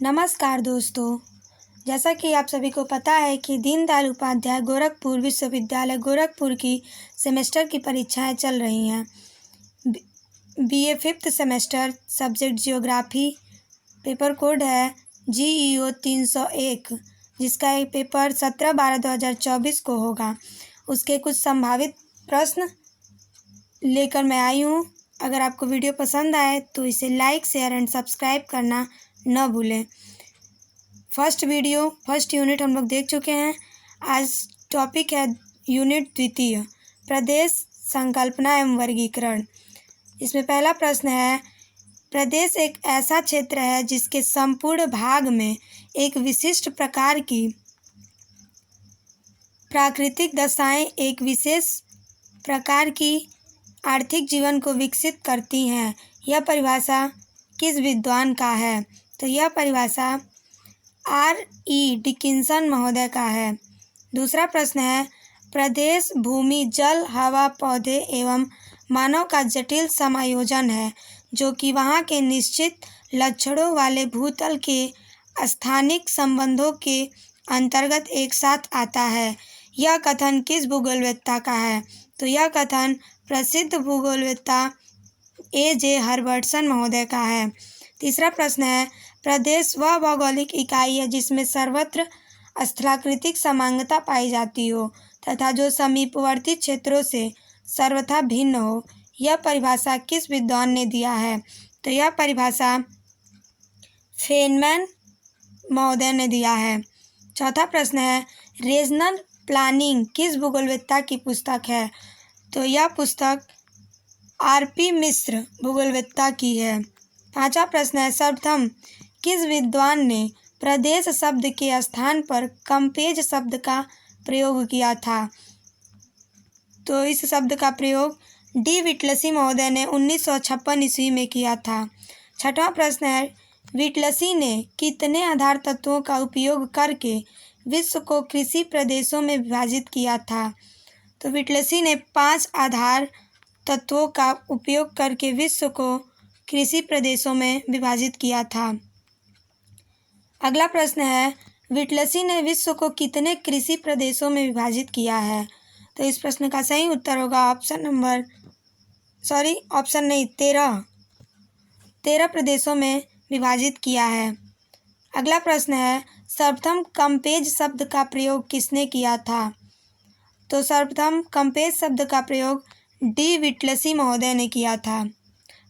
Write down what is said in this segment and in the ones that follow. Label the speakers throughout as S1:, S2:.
S1: नमस्कार दोस्तों। जैसा कि आप सभी को पता है कि दीनदयाल उपाध्याय गोरखपुर विश्वविद्यालय गोरखपुर की सेमेस्टर की परीक्षाएं चल रही हैं। BA 5th semester subject geography, paper code है GEO 301, जिसका एक पेपर 17/12/2024 को होगा। उसके कुछ संभावित प्रश्न लेकर मैं आई हूँ। अगर आपको वीडियो पसंद आए तो इसे लाइक, शेयर एंड सब्सक्राइब करना न भूलें। फर्स्ट यूनिट हम लोग देख चुके हैं। आज टॉपिक है यूनिट द्वितीय, प्रदेश संकल्पना एवं वर्गीकरण। इसमें पहला प्रश्न है, प्रदेश एक ऐसा क्षेत्र है जिसके संपूर्ण भाग में एक विशिष्ट प्रकार की प्राकृतिक दशाएं एक विशेष प्रकार की आर्थिक जीवन को विकसित करती हैं। यह परिभाषा किस विद्वान का है? तो यह परिभाषा R.E. डिकिंसन महोदय का है। दूसरा प्रश्न है, प्रदेश भूमि, जल, हवा, पौधे एवं मानव का जटिल समायोजन है जो कि वहाँ के निश्चित लक्षणों वाले भूतल के स्थानिक संबंधों के अंतर्गत एक साथ आता है। यह कथन किस भूगोलवेत्ता का है? तो यह कथन प्रसिद्ध भूगोलवेत्ता A.J. हर्बर्टसन महोदय का है। तीसरा प्रश्न है, प्रदेश वह भौगोलिक इकाई है जिसमें सर्वत्र स्थलाकृतिक समांगता पाई जाती हो तथा जो समीपवर्ती क्षेत्रों से सर्वथा भिन्न हो। यह परिभाषा किस विद्वान ने दिया है? तो यह परिभाषा फेनमैन महोदय ने दिया है। चौथा प्रश्न है, रीजनल प्लानिंग किस भूगोलवेत्ता की पुस्तक है? तो यह पुस्तक R.P. मिश्र भूगोलवेत्ता की है। पांचवा प्रश्न है, सर्वप्रथम किस विद्वान ने प्रदेश शब्द के स्थान पर कंपेज शब्द का प्रयोग किया था? तो इस शब्द का प्रयोग D. विटलसी महोदय ने 1956 ईस्वी में किया था। छठवां प्रश्न है, विटलसी ने कितने आधार तत्वों का उपयोग करके विश्व को कृषि प्रदेशों में विभाजित किया था? तो विटलसी ने 5 आधार तत्वों का उपयोग करके विश्व को कृषि प्रदेशों में विभाजित किया था। अगला प्रश्न है, विटलसी ने विश्व को कितने कृषि प्रदेशों में विभाजित किया है? तो इस प्रश्न का सही उत्तर होगा ऑप्शन 13 प्रदेशों में विभाजित किया है। अगला प्रश्न है, सर्वप्रथम कंपेज शब्द का प्रयोग किसने किया था? तो सर्वप्रथम कंपेज शब्द का प्रयोग D. विटलसी महोदय ने किया था।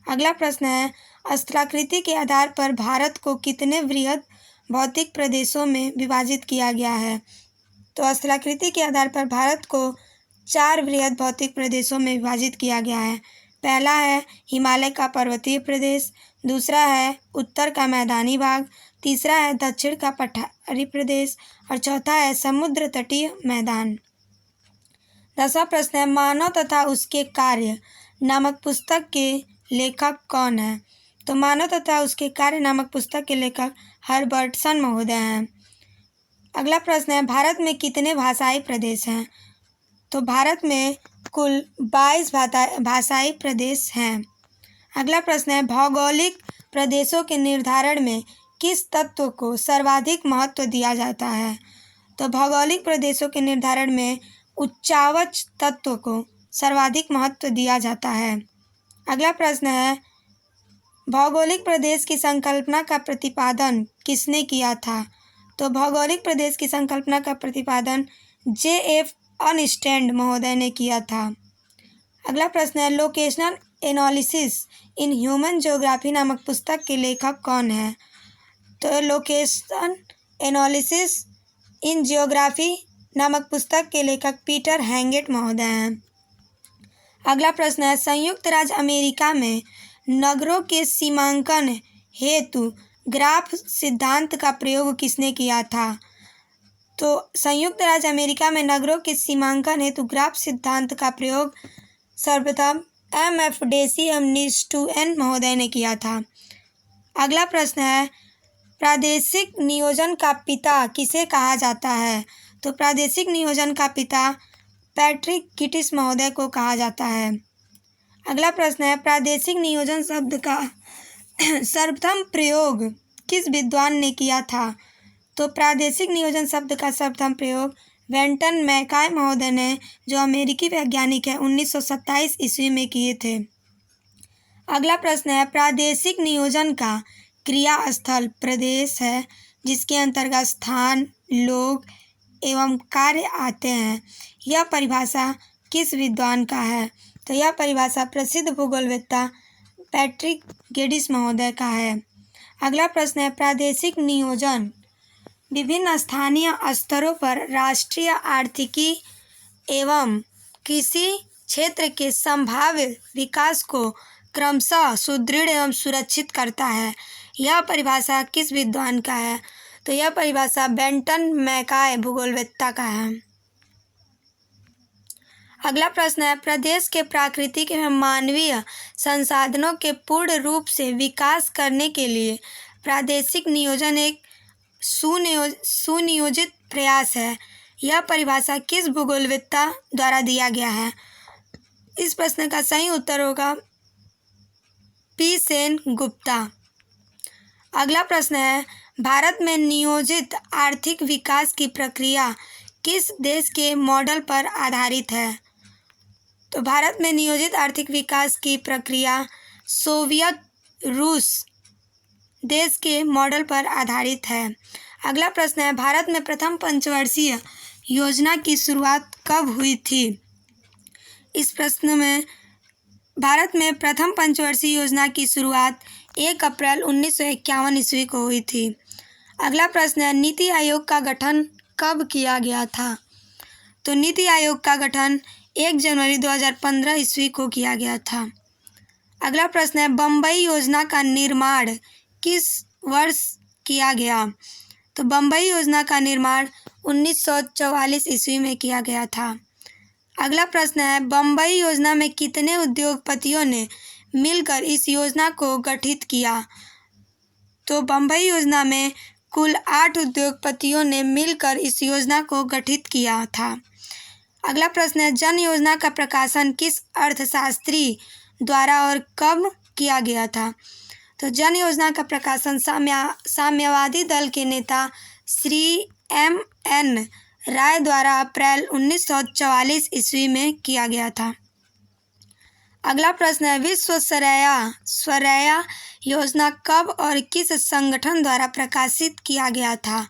S1: अगला प्रश्न है, स्थलाकृति के आधार पर भारत को कितने वृहद भौतिक प्रदेशों में विभाजित किया गया है? तो स्थलाकृति के आधार पर भारत को 4 वृहद भौतिक प्रदेशों में विभाजित किया गया है। पहला है हिमालय का पर्वतीय प्रदेश, दूसरा है उत्तर का मैदानी भाग, तीसरा है दक्षिण का पठारी प्रदेश और चौथा है समुद्र तटीय मैदान। 10वां प्रश्न है, मानव तथा उसके कार्य नामक पुस्तक के लेखक कौन है? तो मानव तथा उसके कार्य नामक पुस्तक के लेखक हर्बर्टसन महोदय हैं। अगला प्रश्न है, भारत में कितने भाषाई प्रदेश हैं? तो भारत में कुल 22 भाषाई प्रदेश हैं। अगला प्रश्न है, भौगोलिक प्रदेशों के निर्धारण में किस तत्व को सर्वाधिक महत्व दिया जाता है? तो भौगोलिक प्रदेशों के निर्धारण में उच्चावच तत्व को सर्वाधिक महत्व दिया जाता है। अगला प्रश्न है, भौगोलिक प्रदेश की संकल्पना का प्रतिपादन किसने किया था? तो भौगोलिक प्रदेश की संकल्पना का प्रतिपादन J.F. अर्नस्टेड महोदय ने किया था। अगला प्रश्न है, locational analysis in human geography नामक पुस्तक के लेखक कौन है? तो लोकेशन एनालिसिस इन ज्योग्राफी नामक पुस्तक के लेखक पीटर हैंगेट महोदय हैं। अगला प्रश्न है, संयुक्त राज्य अमेरिका में नगरों के सीमांकन हेतु ग्राफ सिद्धांत का प्रयोग किसने किया था? तो संयुक्त राज्य अमेरिका में नगरों के सीमांकन हेतु ग्राफ सिद्धांत का प्रयोग सर्वप्रथम M.F. डेसी एवं नीस्टूएन महोदय ने किया था। अगला प्रश्न है, प्रादेशिक नियोजन का पिता किसे कहा जाता है? तो प्रादेशिक नियोजन का पिता पैट्रिक किटिस महोदय को कहा जाता है। अगला प्रश्न है, प्रादेशिक नियोजन शब्द का सर्वप्रथम प्रयोग किस विद्वान ने किया था? तो प्रादेशिक नियोजन शब्द का सर्वप्रथम प्रयोग वेंटन मैकाय महोदय ने, जो अमेरिकी वैज्ञानिक है, 1927 ईस्वी में किए थे। अगला प्रश्न है, प्रादेशिक नियोजन का क्रिया स्थल प्रदेश है जिसके अंतर्गत स्थान, लोग एवं कार्य आते हैं। यह परिभाषा किस विद्वान का है? तो यह परिभाषा प्रसिद्ध भूगोलवेत्ता पैट्रिक गेडिस महोदय का है। अगला प्रश्न है, प्रादेशिक नियोजन विभिन्न स्थानीय स्तरों पर राष्ट्रीय आर्थिकी एवं कृषि क्षेत्र के संभाव्य विकास को क्रमशः सुदृढ़ एवं सुरक्षित करता है। यह परिभाषा किस विद्वान का है? तो यह परिभाषा बेंटन मैकाय भूगोलवेत्ता का है। अगला प्रश्न है, प्रदेश के प्राकृतिक एवं मानवीय संसाधनों के पूर्ण रूप से विकास करने के लिए प्रादेशिक नियोजन एक सुनियोजित प्रयास है। यह परिभाषा किस भूगोलवेत्ता द्वारा दिया गया है? इस प्रश्न का सही उत्तर होगा पी सेन गुप्ता। अगला प्रश्न है, भारत में नियोजित आर्थिक विकास की प्रक्रिया किस देश के मॉडल पर आधारित है? तो भारत में नियोजित आर्थिक विकास की प्रक्रिया सोवियत रूस देश के मॉडल पर आधारित है। अगला प्रश्न है, भारत में प्रथम पंचवर्षीय योजना की शुरुआत कब हुई थी? इस प्रश्न में भारत में प्रथम पंचवर्षीय योजना की शुरुआत 1 अप्रैल 1951 ईस्वी को हुई थी। अगला प्रश्न है, नीति आयोग का गठन कब किया गया था? तो नीति आयोग का गठन 1 जनवरी 2015 ईस्वी को किया गया था। अगला प्रश्न है, बम्बई योजना का निर्माण किस वर्ष किया गया? तो बम्बई योजना का निर्माण 1944 ईस्वी में किया गया था। अगला प्रश्न है, बम्बई योजना में कितने उद्योगपतियों ने मिलकर इस योजना को गठित किया? तो बम्बई योजना में कुल 8 उद्योगपतियों ने मिलकर इस योजना को गठित किया था। अगला प्रश्न है, जन योजना का प्रकाशन किस अर्थशास्त्री द्वारा और कब किया गया था? तो जन योजना का प्रकाशन साम्यवादी दल के नेता श्री M.N. राय द्वारा अप्रैल 1944 ईस्वी में किया गया था। अगला प्रश्न है, विश्व स्वरया योजना कब और किस संगठन द्वारा प्रकाशित किया गया था?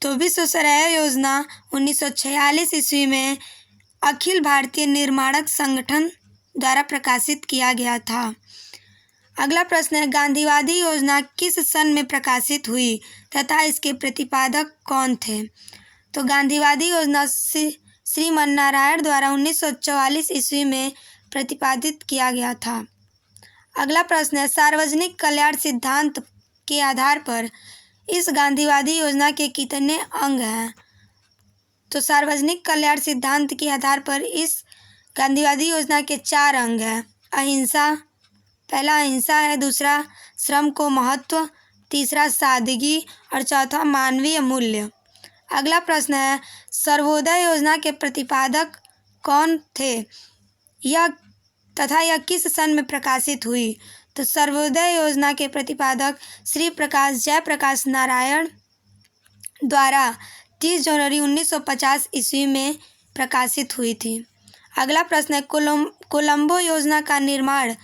S1: तो विश्व स्वरया योजना 1946 ईस्वी में अखिल भारतीय निर्माणक संगठन द्वारा प्रकाशित किया गया था। अगला प्रश्न है, गांधीवादी योजना किस सन में प्रकाशित हुई तथा इसके प्रतिपादक कौन थे? तो गांधीवादी योजना श्रीमन्नारायण द्वारा 1944 ईस्वी में प्रतिपादित किया गया था। अगला प्रश्न है, सार्वजनिक कल्याण सिद्धांत के आधार पर इस गांधीवादी योजना के कितने अंग हैं? तो सार्वजनिक कल्याण सिद्धांत के आधार पर इस गांधीवादी योजना के 4 अंग हैं। अहिंसा, पहला अहिंसा है, दूसरा श्रम को महत्व, तीसरा सादगी और चौथा मानवीय मूल्य। अगला प्रश्न है, सर्वोदय योजना के प्रतिपादक कौन थे? यह किस सन में प्रकाशित हुई? तो सर्वोदय योजना के प्रतिपादक श्री प्रकाश जयप्रकाश नारायण द्वारा 30 जनवरी 1950 ईस्वी में प्रकाशित हुई थी। अगला प्रश्न है, कोलंबो योजना का निर्माण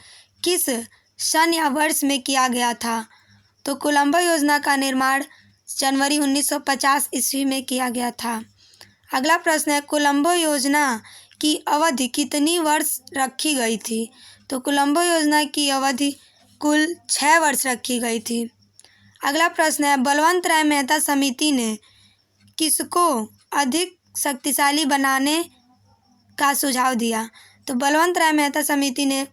S1: किस सन या वर्ष में किया गया था? तो कोलंबो योजना का निर्माण जनवरी 1950 ईस्वी में किया गया था। अगला प्रश्न है, कोलंबो योजना की अवधि कितनी वर्ष रखी गई थी? तो कोलंबो योजना की अवधि कुल 6 वर्ष रखी गई थी। अगला प्रश्न है, बलवंत राय मेहता समिति ने किसको अधिक शक्तिशाली बनाने का सुझाव दिया? तो बलवंत राय मेहता समिति ने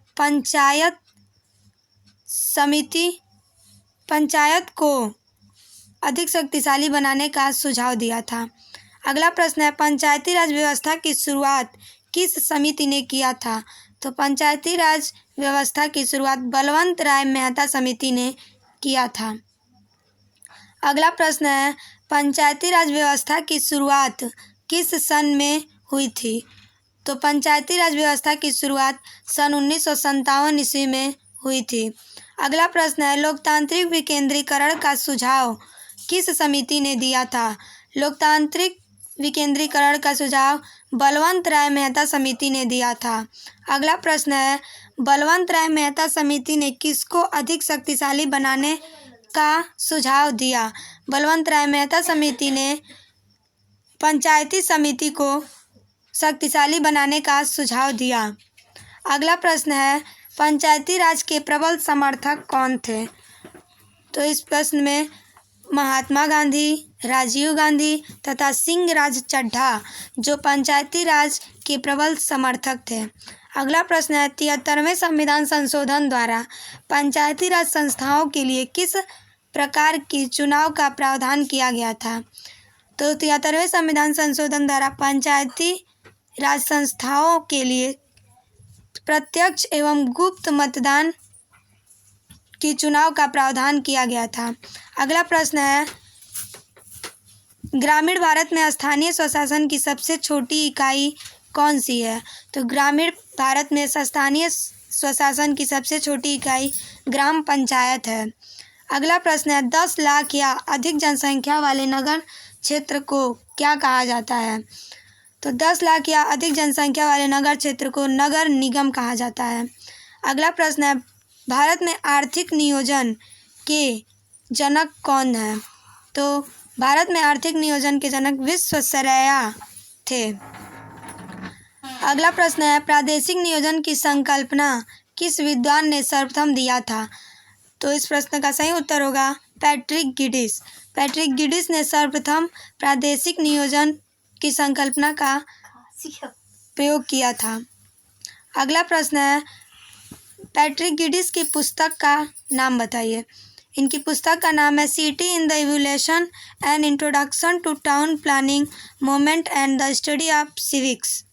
S1: पंचायत को अधिक शक्तिशाली बनाने का सुझाव दिया था। अगला प्रश्न है, पंचायती राज व्यवस्था की शुरुआत किस समिति ने किया था? तो पंचायती राज व्यवस्था की शुरुआत बलवंत राय मेहता समिति ने किया था। अगला प्रश्न है, पंचायती राज व्यवस्था की शुरुआत किस सन में हुई थी? तो पंचायती राज व्यवस्था की शुरुआत सन 1957 ईस्वी में हुई थी। अगला प्रश्न है, लोकतांत्रिक विकेंद्रीकरण का सुझाव किस समिति ने दिया था? लोकतांत्रिक विकेंद्रीकरण का सुझाव बलवंत राय मेहता समिति ने दिया था। अगला प्रश्न है, बलवंत राय मेहता समिति ने किसको अधिक शक्तिशाली बनाने का सुझाव दिया? बलवंत राय मेहता समिति ने पंचायती समिति को शक्तिशाली बनाने का सुझाव दिया। अगला प्रश्न है, पंचायती राज के प्रबल समर्थक कौन थे? तो इस प्रश्न में महात्मा गांधी, राजीव गांधी तथा सिंह राज चड्ढा जो पंचायती राज के प्रबल समर्थक थे। अगला प्रश्न है, 73वें संविधान संशोधन द्वारा पंचायती राज संस्थाओं के लिए किस प्रकार की चुनाव का प्रावधान किया गया था? तो 73वें संविधान संशोधन द्वारा पंचायती राज संस्थाओं के लिए प्रत्यक्ष एवं गुप्त मतदान की चुनाव का प्रावधान किया गया था। अगला प्रश्न है, ग्रामीण भारत में स्थानीय स्वशासन की सबसे छोटी इकाई कौन सी है? तो ग्रामीण भारत में स्थानीय स्वशासन की सबसे छोटी इकाई ग्राम पंचायत है। अगला प्रश्न है, 10 लाख या अधिक जनसंख्या वाले नगर क्षेत्र को क्या कहा जाता है? तो 10 लाख या अधिक जनसंख्या वाले नगर क्षेत्र को नगर निगम कहा जाता है। अगला प्रश्न है, भारत में आर्थिक नियोजन के जनक कौन है? तो भारत में आर्थिक नियोजन के जनक विश्वेश्वरैया थे। अगला प्रश्न है, प्रादेशिक नियोजन की संकल्पना किस विद्वान ने सर्वप्रथम दिया था? तो इस प्रश्न का सही उत्तर होगा पैट्रिक गिडिस। पैट्रिक गिडिस ने सर्वप्रथम प्रादेशिक नियोजन की संकल्पना का प्रयोग किया था। अगला प्रश्न है, पैट्रिक गिडिस की पुस्तक का नाम बताइए। इनकी पुस्तक का नाम है city in the evolution and introduction to town planning movement and the study of civics.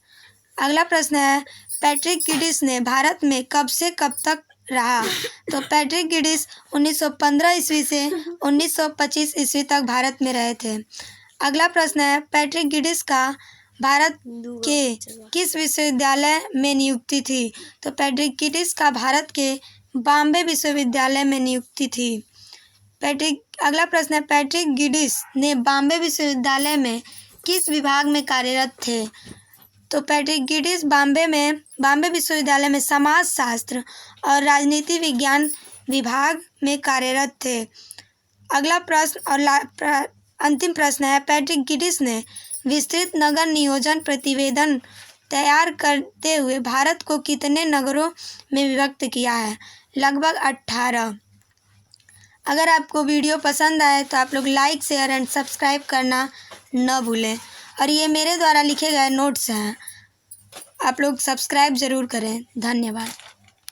S1: अगला प्रश्न है, पैट्रिक गिडिस ने भारत में कब से कब तक रहा? तो पैट्रिक गिडिस 1915 ईस्वी से 1925 ईस्वी तक भारत में रहे थे। अगला प्रश्न है, पैट्रिक गिडिस का भारत के किस विश्वविद्यालय में नियुक्ति थी? तो पैट्रिक गिडिस का भारत के बॉम्बे विश्वविद्यालय में नियुक्ति थी। अगला प्रश्न है, पैट्रिक गिडिस ने बॉम्बे विश्वविद्यालय में किस विभाग में कार्यरत थे? तो पैट्रिक गिडिस बॉम्बे विश्वविद्यालय में समाजशास्त्र और राजनीति विज्ञान विभाग में कार्यरत थे। अगला प्रश्न और अंतिम प्रश्न है, पैट्रिक गिडिस ने विस्तृत नगर नियोजन प्रतिवेदन तैयार करते हुए भारत को कितने नगरों में विभक्त किया है? लगभग 18। अगर आपको वीडियो पसंद आए तो आप लोग लाइक, शेयर एंड सब्सक्राइब करना न भूलें। और ये मेरे द्वारा लिखे गए नोट्स हैं, आप लोग सब्सक्राइब ज़रूर करें। धन्यवाद।